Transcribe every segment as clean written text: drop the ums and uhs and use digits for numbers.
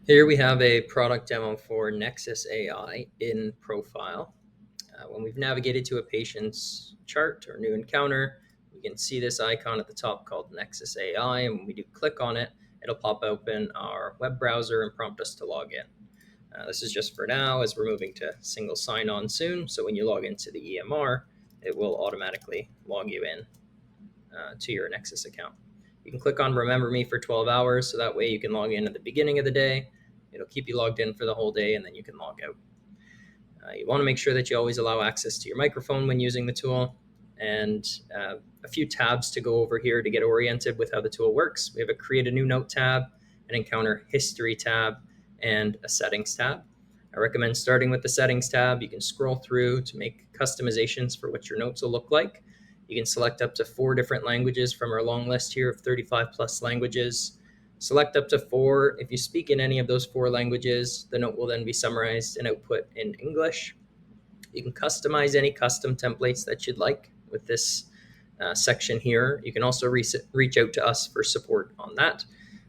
Here we have a product demo for Nexus AI in profile. When we've navigated to a patient's chart or new encounter, we can see this icon at the top called Nexus AI. And when we do click on it, it'll pop open our web browser and prompt us to log in. This is just for now as we're moving to single sign-on soon. So when you log into the EMR, it will automatically log you in to your Nexus account. You can click on Remember Me for 12 hours, so that way you can log in at the beginning of the day. It'll keep you logged in for the whole day, and then you can log out. You want to make sure that you always allow access to your microphone when using the tool, and a few tabs to go over here to get oriented with how the tool works. We have a Create a New Note tab, an Encounter History tab, and a Settings tab. I recommend starting with the Settings tab. You can scroll through to make customizations for what your notes will look like. You can select up to 4 different languages from our long list here of 35 plus languages. Select up to 4. If you speak in any of those 4 languages, the note will then be summarized and output in English. You can customize any custom templates that you'd like with this section here. You can also reach out to us for support on that.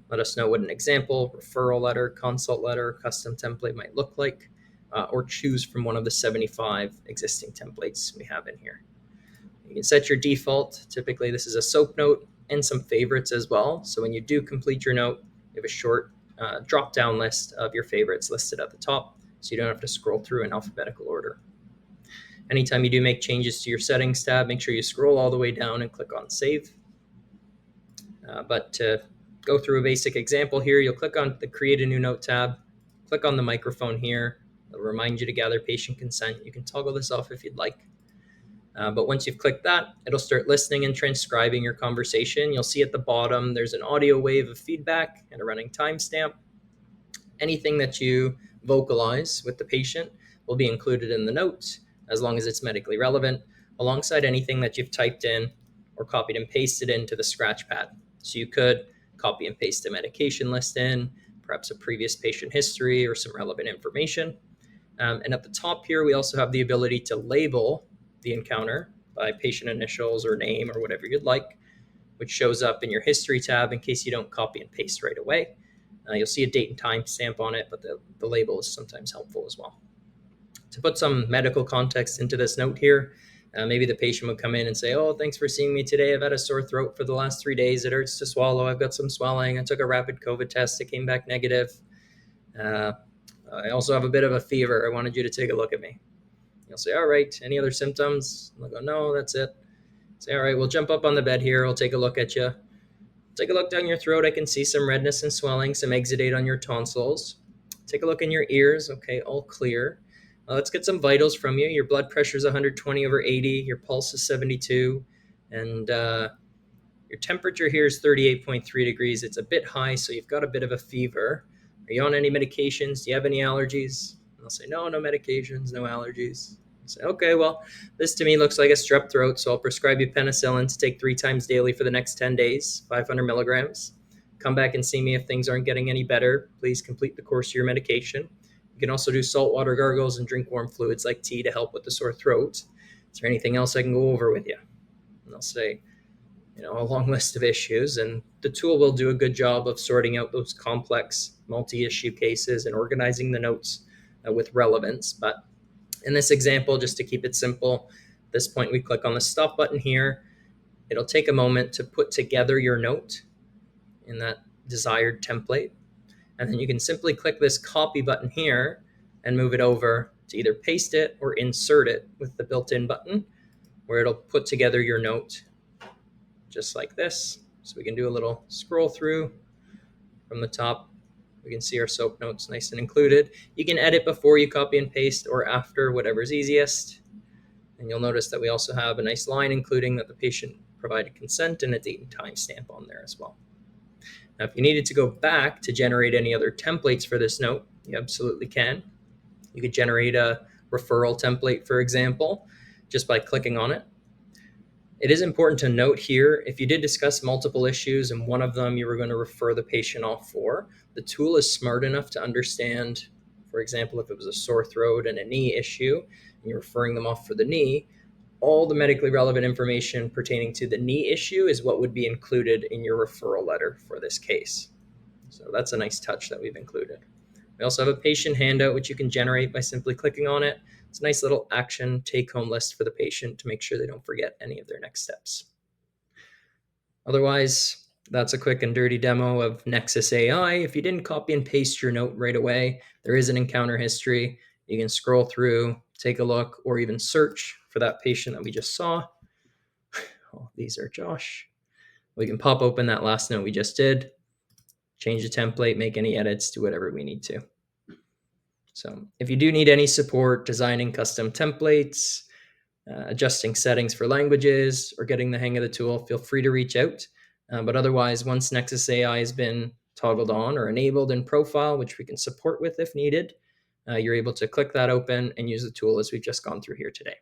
Let us know what an example, referral letter, consult letter, custom template might look like, or choose from one of the 75 existing templates we have in here. You can set your default. Typically, this is a SOAP note and some favorites as well. So when you do complete your note, you have a short drop-down list of your favorites listed at the top, so you don't have to scroll through in alphabetical order. Anytime you do make changes to your settings tab, make sure you scroll all the way down and click on Save. But to go through a basic example here, you'll click on the Create a New Note tab, click on the microphone here. It'll remind you to gather patient consent. You can toggle this off if you'd like. But once you've clicked that, it'll start listening and transcribing your conversation. You'll see at the bottom, there's an audio wave of feedback and a running timestamp. Anything that you vocalize with the patient will be included in the notes as long as it's medically relevant, alongside anything that you've typed in or copied and pasted into the scratch pad. So you could copy and paste a medication list in, perhaps a previous patient history or some relevant information. And at the top here, we also have the ability to label the encounter by patient initials or name or whatever you'd like, which shows up in your history tab in case you don't copy and paste right away. You'll see a date and time stamp on it, but the label is sometimes helpful as well. To put some medical context into this note here, maybe the patient would come in and say, "Oh, thanks for seeing me today. I've had a sore throat for the last 3 days. It hurts to swallow. I've got some swelling. I took a rapid COVID test. It came back negative. I also have a bit of a fever. I wanted you to take a look at me." You'll say, "All right, any other symptoms?" They'll go, "No, that's it." Say, "All right, we'll jump up on the bed here. I'll take a look at you. Take a look down your throat. I can see some redness and swelling, some exudate on your tonsils. Take a look in your ears. Okay, all clear. Let's get some vitals from you. Your blood pressure is 120/80. Your pulse is 72. And your temperature here is 38.3 degrees. It's a bit high, so you've got a bit of a fever. Are you on any medications? Do you have any allergies?" And they'll say, "No, no medications, no allergies." I say, "Okay, well, this to me looks like a strep throat, so I'll prescribe you penicillin to take 3 times daily for the next 10 days, 500 milligrams. Come back and see me if things aren't getting any better. Please complete the course of your medication. You can also do saltwater gargles and drink warm fluids like tea to help with the sore throat. Is there anything else I can go over with you?" And they'll say, a long list of issues, and the tool will do a good job of sorting out those complex multi-issue cases and organizing the notes with relevance. But in this example, just to keep it simple, at this point we click on the stop button here. It'll take a moment to put together your note in that desired template, and then you can simply click this copy button here and move it over to either paste it or insert it with the built-in button, where it'll put together your note just like this. So we can do a little scroll through from the top. We can see our SOAP notes nice and included. You can edit before you copy and paste or after, whatever's easiest. And you'll notice that we also have a nice line including that the patient provided consent and a date and time stamp on there as well. Now, if you needed to go back to generate any other templates for this note, you absolutely can. You could generate a referral template, for example, just by clicking on it. It is important to note here, if you did discuss multiple issues and one of them you were going to refer the patient off for, the tool is smart enough to understand, for example, if it was a sore throat and a knee issue, and you're referring them off for the knee, all the medically relevant information pertaining to the knee issue is what would be included in your referral letter for this case. So that's a nice touch that we've included. We also have a patient handout, which you can generate by simply clicking on it. It's a nice little action take-home list for the patient to make sure they don't forget any of their next steps. Otherwise, that's a quick and dirty demo of Nexus AI. If you didn't copy and paste your note right away, there is an encounter history. You can scroll through, take a look, or even search for that patient that we just saw. Oh, these are Josh. We can pop open that last note we just did, change the template, make any edits, do whatever we need to. So if you do need any support designing custom templates, adjusting settings for languages, or getting the hang of the tool, feel free to reach out. But otherwise, once Nexus AI has been toggled on or enabled in profile, which we can support with if needed, you're able to click that open and use the tool as we've just gone through here today.